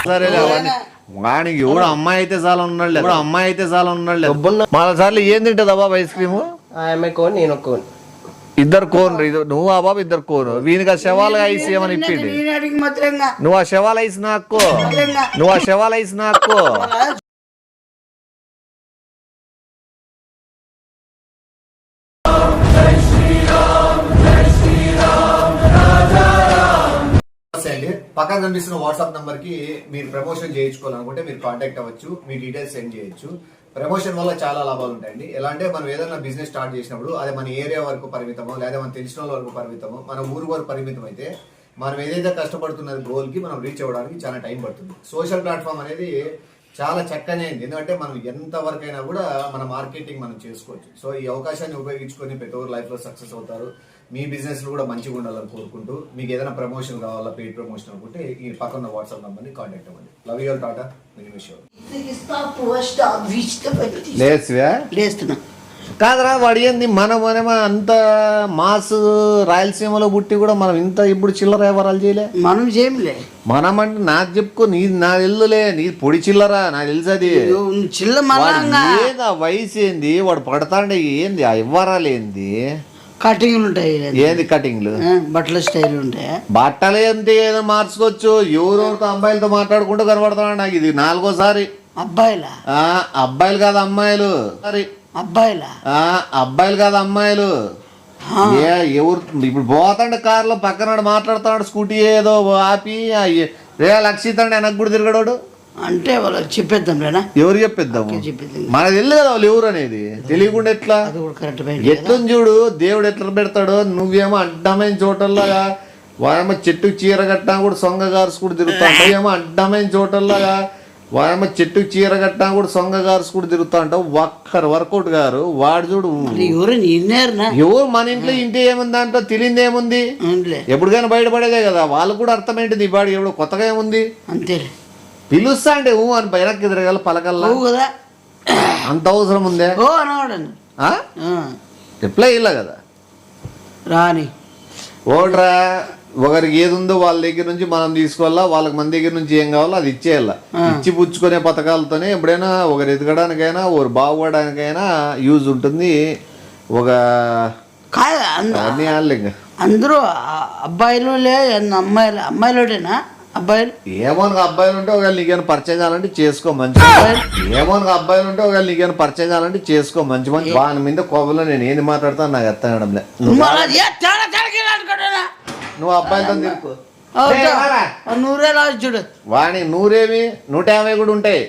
సరే వాడికి ఎవడు అమ్మాయి అయితే చాలా ఉన్నాడు, ఎవడు అమ్మాయి అయితే చాలా ఉన్నాడు. మళ్ళీ సార్లు ఏం తింటది బాబు ఐస్ క్రీమ్? కోన్ నేను కోన్, ఇద్దరు కోను. నువ్వు ఆ బాబు ఇద్దరు కోను. వీనికి ఆ శవాల ఐస్ ఏమని ఇప్పింది. నువ్వు ఆ శవాల ఐస్ నాకు, నువ్వు ఆ శవాల ఐస్ నాకు. పక్కన కనిపిస్తున్న వాట్సాప్ నంబర్ కి మీరు ప్రమోషన్ చేయించుకోవాలనుకుంటే మీరు కాంటాక్ట్ అవ్వచ్చు, మీ డీటెయిల్స్ సెండ్ చేయొచ్చు. ప్రమోషన్ వల్ల చాలా లాభాలు ఉంటాయండి. ఎలా అంటే మనం ఏదైనా బిజినెస్ స్టార్ట్ చేసినప్పుడు అది మన ఏరియా వరకు పరిమితమో లేదా మన తెలిసిన వాళ్ళ వరకు పరిమితమో మన ఊరు వరకు పరిమితం అయితే మనం ఏదైతే కష్టపడుతున్న గోల్ కి మనం రీచ్ అవ్వడానికి చాలా టైం పడుతుంది. సోషల్ ప్లాట్ఫామ్ అనేది చాలా చక్కనే అయింది, ఎందుకంటే మనం ఎంత వరకు అయినా కూడా మన మార్కెటింగ్ మనం చేసుకోవచ్చు. సో ఈ అవకాశాన్ని ఉపయోగించుకొని ప్రతి ఒక్కరు లైఫ్ లో సక్సెస్ అవుతారు. మీ బిజినెస్ కూడా మంచిగా ఉండాలని కోరుకుంటూ మీకు ఏదైనా ప్రమోషన్ కావాలా, పెయిడ్ ప్రమోషన్ అనుకుంటే ఈ పక్కన వాట్సాప్ నంబర్ ని కాంటాక్ట్ అవ్వండి. లవ్ యూ ఆల్, టాటా, లేస్తున్నా కాదరా వాడు ఏంది మనమేమో అంత మాస్ రాయలసీమలో పుట్టి కూడా మనం ఇంత ఇప్పుడు చిల్లర వ్యవహారాలు చేయలే. మనం చేయలే. మనం అంటే నాకు చెప్పుకో, నీ నా ఇల్లులే, నీ పొడి చిల్లరా నాకు తెలుసు. అది ఏదా వయసు ఏంది, వాడు పడతాండే ఏంది, ఆ వ్యవహారాలు ఏంది, కటింగ్లు ఉంటాయి. ఏంది కటింగ్లు, బట్టల స్టైల్ ఉంటాయి. బట్టలు ఏంటి ఏదో మార్చుకోవచ్చు. ఎవరెవరితో అమ్మాయిలతో మాట్లాడుకుంటూ కనబడతాడు నాకు. ఇది 4గోసారి. అబ్బాయిలా? అబ్బాయిలు కాదు అమ్మాయిలు. సరే అబ్బాయిలా? అబ్బాయిలు కాదు అమ్మాయిలు. ఎవరు ఇప్పుడు పోతాండే కార్లో పక్కన మాట్లాడుతున్నాడు, స్కూటీ ఏదో ఆపి లక్షితాండి వెనక్కి కూడా తిరగడాడు. అంటే వాళ్ళకి చెప్పేద్దాం లేనా? ఎవరు చెప్పేద్దాము? మనకు తెలియదు కదా వాళ్ళు ఎవరు అనేది. తెలియకుండా ఎట్లా ఎట్లని చూడు, దేవుడు ఎట్లా పెడతాడో. నువ్వేమో అడ్డమైన చోటల్లాగా వాయమ్మ చెట్టు చీర కట్టా కూడా సొంగ గారుసుకుడు తిరుగుతా ఉంటావు. ఏమో అడ్డమైన చోటల్లాగా వాయమ్మ చెట్టు చీర కట్టా కూడా సొంగ గారుసుకుడు తిరుగుతా ఉంటావు. ఒక్కరు వర్కౌట్ గారు వాడు చూడు. ఎవరు మన ఇంట్లో ఇంటి ఏముంది అంటో తెలియదు ఏముంది. ఎప్పటికైనా బయటపడేదే కదా. వాళ్ళకు కూడా అర్థమేంటిది. వాడు ఎవడు కొత్తగా ఏముంది అంతే. పిలుస్తా అంటే ఊ అని బయటకి తిరగాల పలకల్లా కదా. అంత అవసరం ఉందే? రిప్లై ఇలా కదా రాని. ఓడ్రా ఒకరికి ఏది ఉందో వాళ్ళ దగ్గర నుంచి మనం తీసుకోవాలా, వాళ్ళకి మన దగ్గర నుంచి ఏం కావాలో అది ఇచ్చేయాల. ఇచ్చి పుచ్చుకునే పథకాలతోనే ఎప్పుడైనా ఒకరు ఎదగడానికైనా ఒకరు బాగుపడడానికైనా యూజ్ ఉంటుంది. ఒక అందరూ అబ్బాయిలు అమ్మాయిలోటేనా? అబ్బాయిలు ఏమో అబ్బాయిలు ఉంటే ఒకవేళ నీకేమైనా పరిచయం చేయాలంటే చేసుకో మంచి. ఏమో అబ్బాయిలు ఉంటే ఒకవేళ నీకేమైనా పరిచయం చేయాలంటే చేసుకో మంచి. వాని మీద కోపంలో నేను ఏంది మాట్లాడతాను నాకు అర్థం అవడంలే. నువ్వు అబ్బాయిలతో తిరుగు. చూడు వాణి 100 150 కూడా ఉంటాయి.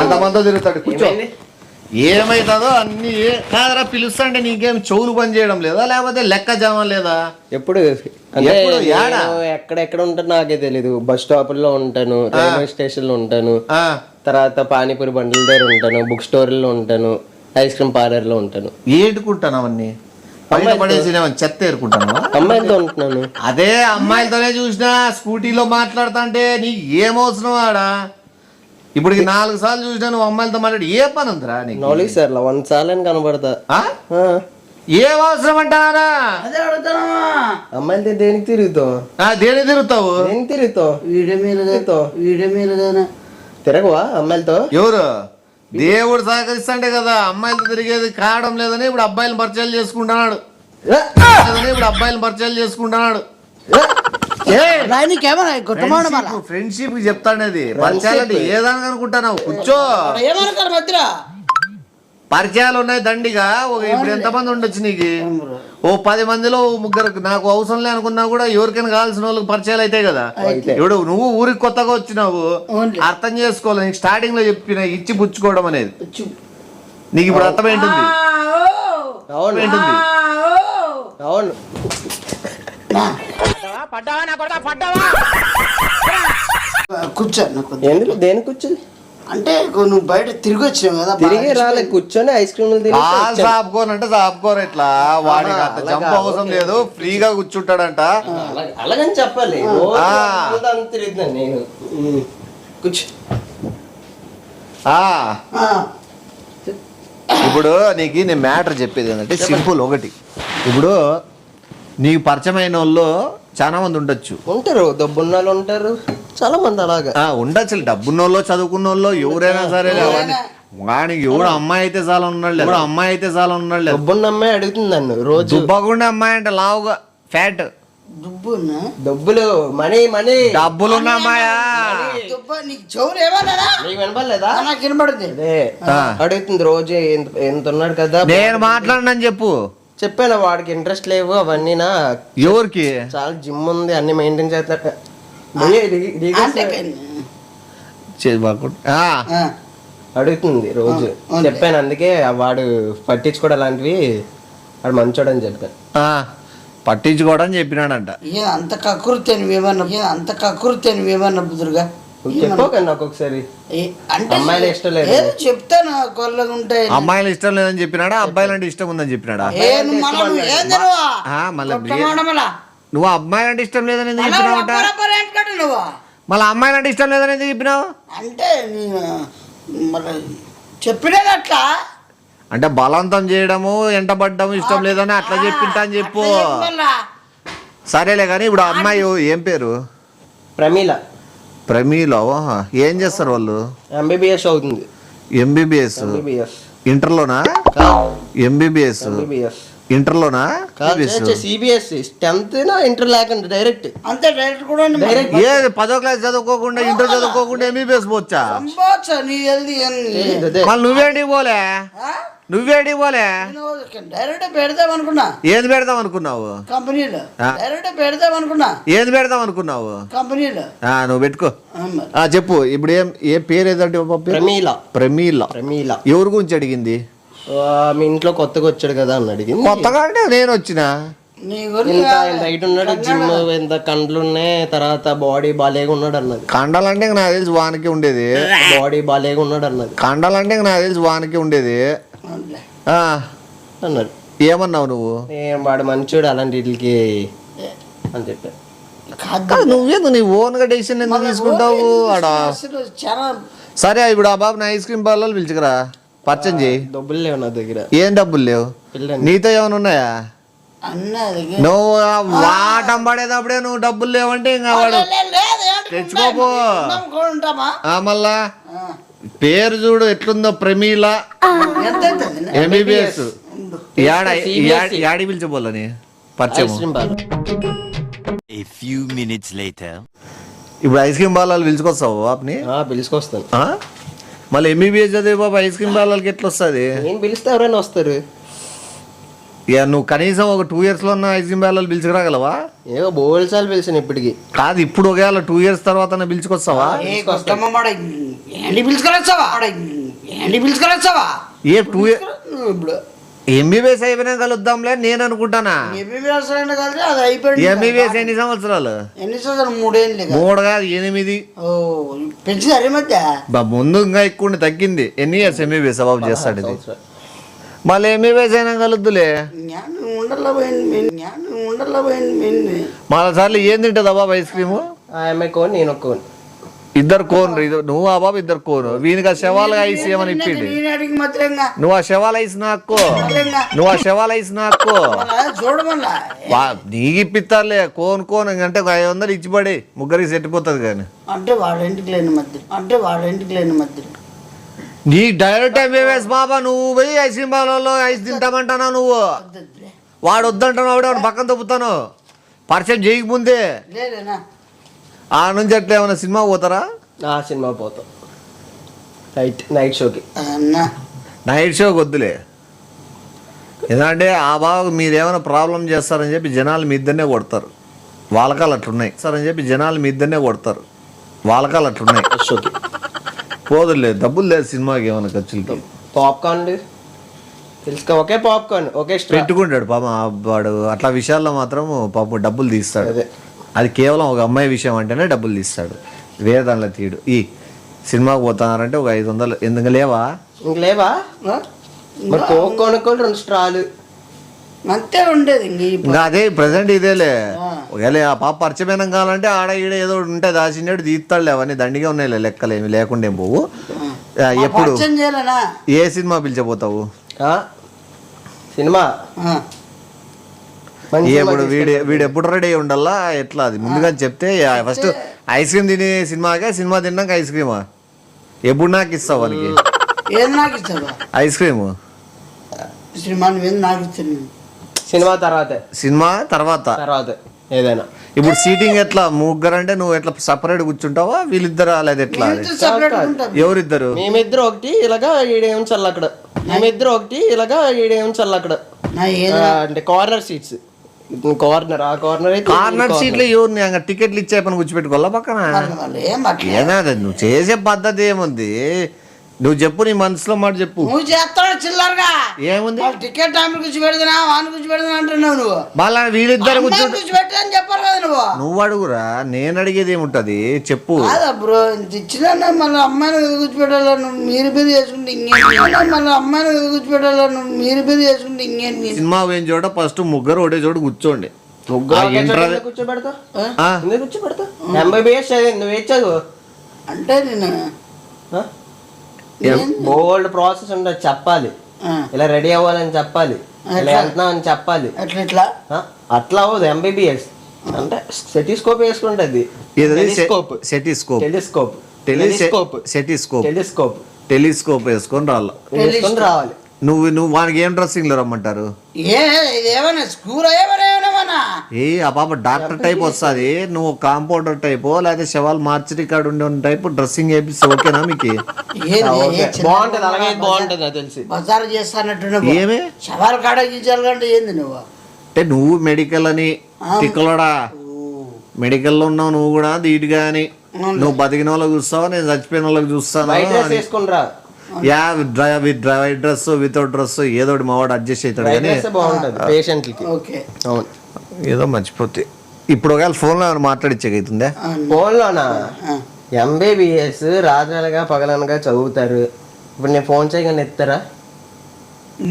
అంతమందితో తిరుగుతాడు. కూర్చో. ఏమైతుందో అన్ని కాదరా. పిలుస్తాంటే నీకేం చెవులు పని చేయడం లేదా, లేకపోతే లెక్క జామం లేదా? ఎప్పుడు ఎక్కడెక్కడ ఉంటాను నాకే తెలీదు. బస్ స్టాప్ లో ఉంటాను, రైల్వే స్టేషన్ లో ఉంటాను, తర్వాత పానీపూరి బండ్ల దగ్గర ఉంటాను, బుక్ స్టోర్ లో ఉంటాను, ఐస్ క్రీమ్ పార్లర్ లో ఉంటాను. ఏడుకుంటాను అవన్నీ పడేసి చెత్త ఏరుకుంటాను. అమ్మాయిలతో ఉంటున్నాను. అదే అమ్మాయిలతోనే చూసినా స్కూటీలో మాట్లాడుతా అంటే నీకు ఏమవసరం ఆడా? ఇప్పుడు 4 సార్లు చూసినా నువ్వు అమ్మాయిలతో మాట్లాడి ఏ పని ఉందిరా నీకు? 4 సార్లు 1 సార్లు అని కనబడతా. ఏం అవసరం అంటారా? అమ్మాయిలతో దేనికి తిరుగుతావు? దేనికి తిరుగుతావు? దేనికి తిరుగుతావు? వీడియో మీద తిరగవా అమ్మాయిలతో? ఎవరు? దేవుడు సహకరిస్తాంటే కదా అమ్మాయిలతో తిరిగేది. కావడం లేదని ఇప్పుడు అబ్బాయిలను పరిచయాలు చేసుకుంటున్నాడు. ఫ్రెండ్షిప్ చెప్తానేది. పరిచయాలు ఏదాని అనుకుంటున్నావు? కూర్చో. పరిచయాలు ఉన్నాయి దండిగా. ఇప్పుడు ఎంతమంది ఉండొచ్చు నీకు? ఓ 10 మందిలో 3 నాకు అవసరం లే అనుకున్నా కూడా ఎవరికైనా కావాల్సిన వాళ్ళకి పరిచయాలు అయితే కదా. ఇప్పుడు నువ్వు ఊరికి కొత్తగా వచ్చినావు, అర్థం చేసుకోవాలి. నీకు స్టార్టింగ్ లో చెప్పిన ఇచ్చి పుచ్చుకోవడం అనేది నీకు ఇప్పుడు అర్థమేంటుంది. అవును కూర్చో. దేని కూర్చొని అంటే నువ్వు బయట తిరిగి వచ్చినావు కదా, తిరిగి రాలే. కూర్చొని ఐస్ క్రీమ్ సాపుకోనంటే సాపుకోరు. ఇట్లా వాడికి అంత జంప్ అవసరం లేదు, ఫ్రీగా కూర్చుంటాడంట. అలాగని చెప్పాలి. నేను కూర్చో. ఇప్పుడు నీకు నేను మ్యాటర్ చెప్పేది ఏంటంటే సింపుల్. ఒకటి, ఇప్పుడు నీకు పరిచయమైన వాళ్ళు చాలా మంది ఉండొచ్చు. ఉంటారు, డబ్బున్న వాళ్ళు ఉంటారు, చాలా మంది అలాగా ఉండొచ్చు. డబ్బున్నోళ్ళు చదువుకున్నోళ్ళు ఎవరైనా సరే వాడికి ఎవడు అమ్మాయి అయితే చాలా ఉన్నాడు, ఎవడు అమ్మాయి అయితే చాలా ఉన్నాడు. డబ్బున్న అమ్మాయి అడుగుతుంది నన్ను రోజు. దుబ్బకుండా అమ్మాయి అంటే లావుగా ఫ్యాట్, డబ్బులు మనీ మనీ డబ్బులున్న అమ్మాయా నీకు చెవులు ఏమన్నా నీకు వినపడలేదా? నాకు వినపడుతుంది. అదే అడుగుతుంది రోజు, ఎంత ఉన్నాడు కదా. నేను మాట్లాడినని చెప్పు. చెప్పాను వాడికి ఇంట్రెస్ట్ లేవు అవన్నీనా. ఎవరికి? చాలా జిమ్ ఉంది, అన్ని మెయింటైన్ చేస్తాడు. అడుగుతుంది రోజు. చెప్పాను అందుకే వాడు పట్టించుకోవడం అలాంటివి, వాడు మంచోడు అని చెప్పాను. పట్టించుకోవడం చెప్పినాడంట. అంత కకృతి ఏమన్నా బుదురుగా చెప్పకండి ఒక్కొక్కసారి. అమ్మాయిలు ఇష్టం లేదు చెప్తాను, కొల్లగా ఉంటాయి. అమ్మాయిలు ఇష్టం లేదని చెప్పినాడా, అబ్బాయిలు అంటే ఇష్టం ఉందని చెప్పినాడా? నువ్వు అమ్మాయిలు అంటే ఇష్టం లేదని ఎందుకు చెప్పినావుట? మళ్ళీ అమ్మాయిలు అంటే ఇష్టం లేదని ఎందుకు చెప్పినావు? అంటే చెప్పినది అట్లా, అంటే బలవంతం చేయడము, ఎంటబడ్డము ఇష్టం లేదని అట్లా చెప్పింటా అని చెప్పు. సరేలే కానీ ఇప్పుడు ఆ అమ్మాయి ఏం పేరు? ప్రమీల. ప్రమీల ఏం చేస్తారు వాళ్ళు? ఎంబీబీఎస్ అవుతుంది. ఎంబీబీఎస్ ఇంటర్లోనా? ఎంబీబీఎస్ ఇంటర్లోనా? సిబిఎస్ఈ 10th ఇంటర్ లేకుండా డైరెక్ట్. అంతే డైరెక్ట్ కూడా ఏ 10వ క్లాస్ చదువుకోకుండా ఇంటర్ చదువుకోకుండా ఎంబీబీఎస్ పోవచ్చా? మళ్ళీ నువ్వేంటికి పోలే? డైరెక్ట్ పెడదాం అనుకున్నా. ఏది పెడదాం అనుకున్నావు? కంపెనీలో డైరెక్ట్ పెడదాం అనుకున్నా. ఏది పెడదాం అనుకున్నావు? కంపెనీలో. నువ్వు పెట్టుకో. చెప్పు ఇప్పుడు ఏ పేరు ఏదంటే? ప్రమీల. ప్రమీల. ప్రమీల ఎవరి గురించి అడిగింది? మీ ఇంట్లో కొత్తగా వచ్చాడు కదా అని అడిగింది. కొత్తగా అంటే నేను వచ్చినా హైట్ ఉన్నాడు, జిమ్ ఎంత కండ్లు ఉన్నాయి, తర్వాత బాడీ బాలేగా ఉన్నాడు అన్నది. కండాలంటే నాకు తెలిసి వానికి ఉండేది. బాడీ బాలేగా ఉన్నాడు అన్నది. కండాలంటే నాకు తెలిసి వానికి ఉండేది అన్నాడు. ఏమన్నావు నువ్వు? వాడు మంచోడు అలాంటి వీటికి అని చెప్పా. నువ్వేందు నీ ఓన్ గా డెసిషన్ ఎందుకు తీసుకుంటావు? సరే ఇప్పుడు ఆ బాబుని ఐస్ క్రీమ్ పార్లర్ పిలుచుకురా, పరిచయం చేయి. డబ్బులు లేవు నా దగ్గర. ఏం డబ్బులు లేవు? నీతో ఏమైనా ఉన్నాయా? నువ్వు వాటం పడేటప్పుడే నువ్వు డబ్బులు లేవంటే ఇంకా వాడు తెచ్చుకోపో. మళ్ళా పేరు చూడు ఎట్లుందో, ప్రమీల ఎంబీబీఎస్. యాడి పిలిచబోలని పరిచయం. ఇప్పుడు ఐస్ క్రీమ్ బాల్ పిలుచుకొస్తావు బాబుని? పిలుచుకొస్తాను. మళ్ళీ ఎంబీబీఎస్ చదివే బాబు ఐస్ క్రీమ్ బాల్కి ఎట్లా వస్తుంది? నేను పిలిస్తే ఎవరైనా వస్తారు. ఇక నువ్వు కనీసం ఒక 2 years లో ఉన్న ఐస్ క్రీమ్ బాల్ పిలుచుకురాగలవా? ఏదో బోల్సార్లు పిలిచాను ఇప్పటికి. కాదు ఇప్పుడు ఒకవేళ 2 years తర్వాత పిలుచుకొస్తావా? ఏ 2 years ఎంబీబీఎస్ అయిపోయినా కలుద్దాంలే నేను అనుకుంటానా. ఎంబీబీఎస్ ఎన్ని సంవత్సరాలు? 3 కాదు 8. పెంచుతారు మధ్య ముందు ఇంకా ఎక్కువ తగ్గింది. ఎన్ని ఇయర్స్ ఎంబీబీఎస్ బాబు చేస్తాడు ఇది? మళ్ళీ ఎంబీబీఎస్ అయినా కలుద్దులే. మళ్ళీ సార్లు ఏం తింటుందా బాబు ఐస్ క్రీము? కోన్ నేను కోన్, ఇద్దరు కోన్. నువ్వు ఆ బాబు ఇద్దరు కోను. వీనికి ఆ శవాల ఐస్ ఏమని ఇప్పిండి. నువ్వు ఆ శవాల ఐస్ నాక్కో, నువ్వు ఆ శవాల ఐస్ నాక్కో. నీకు ఇప్పిస్తారులే కోన్ కోన్. అంటే 500 ఇచ్చి పడి ముగ్గురికి సెట్టిపోతుంది. కానీ అంటే వాడింటికి లేని మధ్య నీ డైరెక్ట్ ఎంబీబీఎస్ బాబా. నువ్వు పోయి ఐస్ క్రీమ్ బాలలో ఐస్ తింటామంటావు. నువ్వు వాడు వద్దంటావు, వాడు పక్కన తప్పుతాను. పరిచయం చేయకముందే ఆ నుంచి అట్లా ఏమైనా సినిమా పోతారా? సినిమా పోతాం నైట్ షోకి. నైట్ షోకి వద్దులే. ఎందుకంటే ఆ బాబు మీరేమైనా ప్రాబ్లం చేస్తారని చెప్పి జనాలు మీ ఇద్దరినే కొడతారు. వాళ్ళకాలు అట్లున్నాయి సార్ అని చెప్పి జనాలు మీ ఇద్దరినే కొడతారు. వాళ్ళకాలు అట్లున్నాయి. షోకి పోదులేదు, డబ్బులు లేదు సినిమాకి ఏమైనా ఖర్చులకి. పాప్కార్న్ తెలుసుకో, ఒకే పాప్కార్న్ ఒకే పెట్టుకుంటాడు పాపం వాడు. అట్లా విషయాల్లో మాత్రం పాపం డబ్బులు తీస్తాడు. అది కేవలం ఒక అమ్మాయి విషయం అంటేనే డబ్బులు తీస్తాడు, వేరే దానిలో తీయడు. ఈ సినిమాకి పోతున్నారంటే ఒక 500 ఎందుకు లేవా? ఇంక లేవా? మరి కొనుక్కోని 2 స్ట్రాలు అంతే ఉండేది. ఇంకా అదే ప్రజెంట్ ఇదేలే. ఒకవేళ ఆ పాప పరిచయం కావాలంటే ఆడ ఈడ ఏదో ఉంటే దాచినట్టు తీస్తాడులే. అవన్నీ దండిగా ఉన్నాయి లెక్కలు, ఏమి లేకుండా ఏం పోవు. ఎప్పుడు ఏ సినిమా పిలిచబోతావు? సినిమా ఇప్పుడు వీడు ఎప్పుడు రెడీ అయి ఉండాలా ఎట్లా అది ముందుగా చెప్తే ఫస్ట్ ఐస్ క్రీమ్ తినే సినిమా తిన్నాక ఐస్ క్రీమా ఎప్పుడు నాకు ఇస్తావు వాళ్ళకి ఏది నాకు ఇస్తావా ఐస్ క్రీమ్ సినిమా నువ్వేది నాకు ఇస్తాను సినిమా తర్వాత ఏదైనా ఇప్పుడు సీటింగ్ ఎట్లా ముగ్గురు అంటే నువ్వు ఎట్లా సపరేట్ కూర్చుంటావా వీళ్ళిద్దరు లేదా ఎట్లా సపరేట్ ఉంటాం ఎవరిద్దరు మేమిద్దరు ఒకటి ఇలాగా ఈడేం చల్ల అక్కడ మేమిద్దరు ఒకటి ఇలాగా ఈడేం చల్ల అక్కడ నా ఏది అంటే కార్నర్ సీట్స్ కార్నర్ ఆ కార్నర్ అయితే కార్నర్ సీట్ లో ఎవరిని టికెట్లు ఇచ్చే పని కూర్చోపెట్టుకోవాలా పక్కన వాళ్ళు ఏం అట్లా ఏనా నువ్వు చేసే పద్ధతి ఏముంది నువ్వు చెప్పు నీ మనసులో మాట చెప్పు నువ్వు చేస్తావు చిల్లరగా ఏముంది వాళ్ళు టికెట్ టైంలో కూర్చోబెడతానా వాని కూర్చోబెడతానా అంటున్నావు నువ్వు వాళ్ళ వీళ్ళిద్దరు కూర్చో కూర్చోబెట్టా అని చెప్పారు కదా నువ్వు అడుగురా నేను అడిగేది ఏముంటది చెప్పు కాదా బ్రో ఇంత ఇచ్చినా మళ్ళీ అమ్మాయిని కూర్చోబెట్టాలా నువ్వు మీరు పేరు చేసుకుంటే ఇంకేంటి మళ్ళీ అమ్మాయిని కూర్చోబెట్టాలా నువ్వు మీరు పేరు చేసుకుంటే ఇంకేంటి సినిమా పోయిన చోట ఫస్ట్ ముగ్గురు ఒకటే చోట కూర్చోండి కూర్చోబెడతా ఎందుకు కూర్చోబెడతా MBBS చదివింది నువ్వు చదువు అంటే నేను బోల్డ్ ప్రాసెస్ ఉండదు చెప్పాలి ఇలా రెడీ అవ్వాలని చెప్పాలి ఇలా వెళ్తున్నాం అని చెప్పాలి ఎట్లా ఎట్లా అట్లా అవ్వదు MBBS అంటే సెటిస్కోప్ వేసుకుంటది టెలిస్కోప్ వేసుకొని రావాలి నువ్వు వానికి ఏం డ్రెస్సింగ్ లో రమ్మంటారు ఏమైనా స్కూల్ ఏమైనా ఆ పాప డాక్టర్ టైప్ వస్తుంది నువ్వు కాంపౌండర్ టైప్ లేకపోతే శవాలు మార్చరీ కార్డు ఉండే టైప్ డ్రెస్సింగ్ వేపిస్తే ఓకేనా మీకు బాగుంటది అలాగే బాగుంటది నాకు తెలిసి బజారు చేస్తానట్టు ఏమే శవాలు కాడ గీచాలంటే ఏంది నువ్వు అంటే నువ్వు మెడికల్ అని తిక్కలోడా మెడికల్లో ఉన్నావు నువ్వు కూడా ధీటుగా అని నువ్వు బతికిన వాళ్ళకి చూస్తావు నేను చచ్చిపోయిన వాళ్ళకి చూస్తాను yeah with dry dress without dress ఏదో మావాడు అడ్జస్ట్ అవుతాడు కానీ అవును ఏదో మర్చిపోతే ఇప్పుడు ఒకవేళ ఫోన్లో ఏమైనా మాట్లాడిచ్చేకైతుందా ఫోన్లోనా MBBS రాత్రనగా పగలనగా చదువుతారు ఇప్పుడు నేను ఫోన్ చేయగానే ఎత్తారా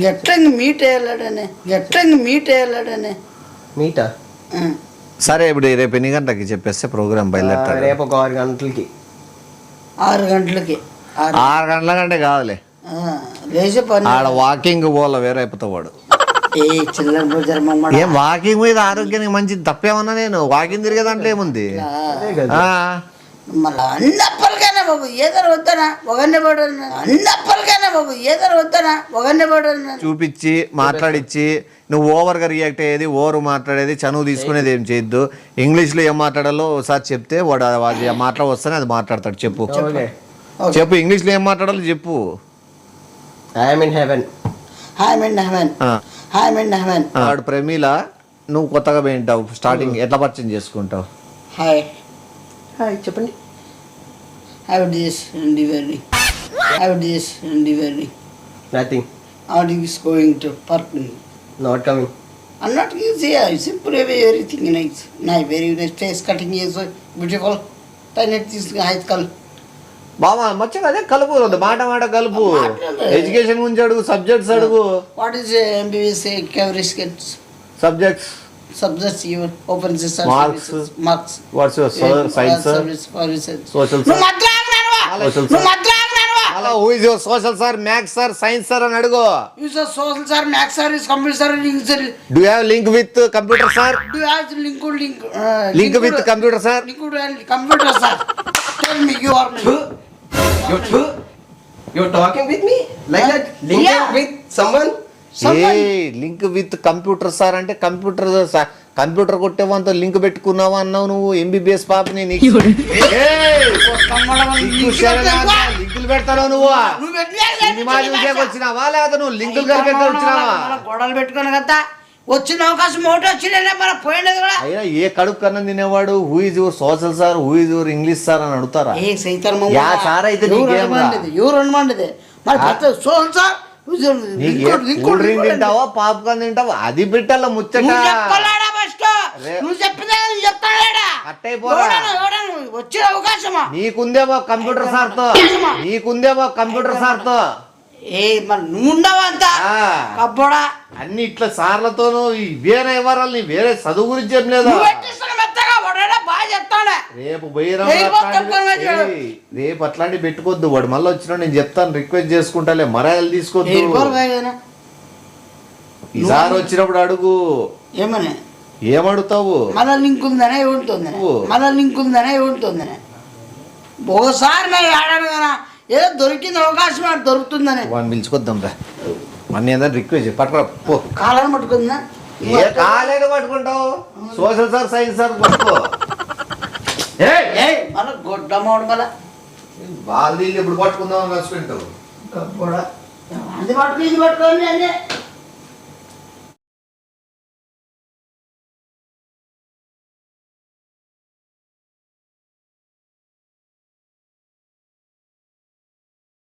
ఎట్లా మీట్ అయ్యాడనే మీటా సరే ఇప్పుడు రేపు ఎన్ని గంటలకి చెప్పేస్తే ప్రోగ్రామ్ బయలుదేరుతాడు రేపు ఒక 6 గంటలకి 6 గంటలకి 6 గంటల కంటే కాదులే లేచే పని ఆడ వాకింగ్ పోలే వేరే అయిపోతావు వాడు చిల్లర ఏం వాకింగ్ మీద ఆరోగ్యానికి మంచిది తప్పేమన్నా నేను వాకింగ్ తిరిగే దాంట్లో ఏముంది మళ్ళీ అన్నప్పటికైనా బాబు ఏదైనా వద్దానా ఒకరిని పడన్నా చూపించి మాట్లాడిచ్చి నువ్వు ఓవర్గా రియాక్ట్ అయ్యేది ఓవర్ మాట్లాడేది చనువు తీసుకునేది ఏం చేయొద్దు ఇంగ్లీష్లో ఏం మాట్లాడాలో ఒకసారి చెప్తే వాడు అది మాట్లాడ వస్తేనే అది మాట్లాడతాడు చెప్పు ఇంగ్లీష్లో ఏం మాట్లాడాలో చెప్పు ఐఎమ్ ఇన్ హెవెన్ వాడు ప్రమీల నువ్వు కొత్తగా పోయింటావు స్టార్టింగ్ ఎట్లా పరిచయం చేసుకుంటావు హాయ్ చెప్పండి nothing outing is going to parking. Not coming I'm not easy. Simple everything nice. Very nice face cutting is beautiful. Tiny this high skull. బాబా మచ్చగా అదే కలుపు మాట కలుపు ఎడ్యుకేషన్ గురించి అడుగు సబ్జెక్ట్స్ అడుగు What is MBBS coverage skills? Subjects you open the marks. What's your science social who is your social sir max sir science sir అని అడుగు You are social sir, max sir, is computer sir, English sir. do you have link with computer sir Do you have link with computer sir computer sir? Tell me you are You're talking with me like that? Linking with someone? Link with computer sir అంటే computer కొట్టేవంత link పెట్టుకున్నావా అన్నావు నువ్వు MBBS పాపని లింకులు పెడతావు నువ్వు cinema చూసేకి వచ్చినావా లేదా నువ్వు లింకులు కలిపి వచ్చినావా గొడవలు పెట్టుకున్నా కదా వచ్చిన అవకాశం ఒకటి వచ్చిన మన పోయినది కూడా అయినా ఏ కడుపు కన్నం తినేవాడు who is your social sir who is your English sir అని అడుగుతారా యా సార్ అయితే ఎవరు అనమంటది మరి సోషల్ సార్ కూల్ డ్రింక్ తింటావా పాప్కార్న్ తింటావా అది పెట్టాల ముచ్చట నువ్వు చెప్పినా చెప్తాడా వచ్చే అవకాశమా నీకుందేమో కంప్యూటర్ సార్ తో మరి నువ్వు ఉండవా అంతా కబ్బోడా అన్ని ఇట్లా సార్లతోనూ ఇవేనా ఇవ్వాలి వేరే చదువు గురించి ఏం లేదా రేపు అట్లాంటి పెట్టుకోవద్దు వాడు మళ్ళీ వచ్చినా నేను చెప్తాను రిక్వెస్ట్ చేసుకుంటాలే మర్యాదలు తీసుకోవద్దు ఈసారి వచ్చినప్పుడు అడుగు ఏమని ఏమడుగుతావు? మళ్ళా లింక్ ఉందనే ఉంటుంది, మళ్ళా లింక్ ఉందనే ఉంటుంది. ఒకసారి నేను ఆడాను కదా, ఏదో దొరికింది అవకాశం అది దొరుకుతుందని. వాడిని పిలుచుకొద్దాం రా, మన ఏదైనా రిక్వెస్ట్ పట్టుకురా పో. కాలం పట్టుకుందా? ఏ కాలేదో పట్టుకుంటావు? సోషల్ సార్, సైన్స్ సార్ పట్టుకో. మళ్ళా గొడ్డమ్మడు మళ్ళా వాళ్ళు ఇప్పుడు పట్టుకుందాం అని కలిసిపెట్టావు. అది పట్టుకుని ఇది పట్టుకోండి అదే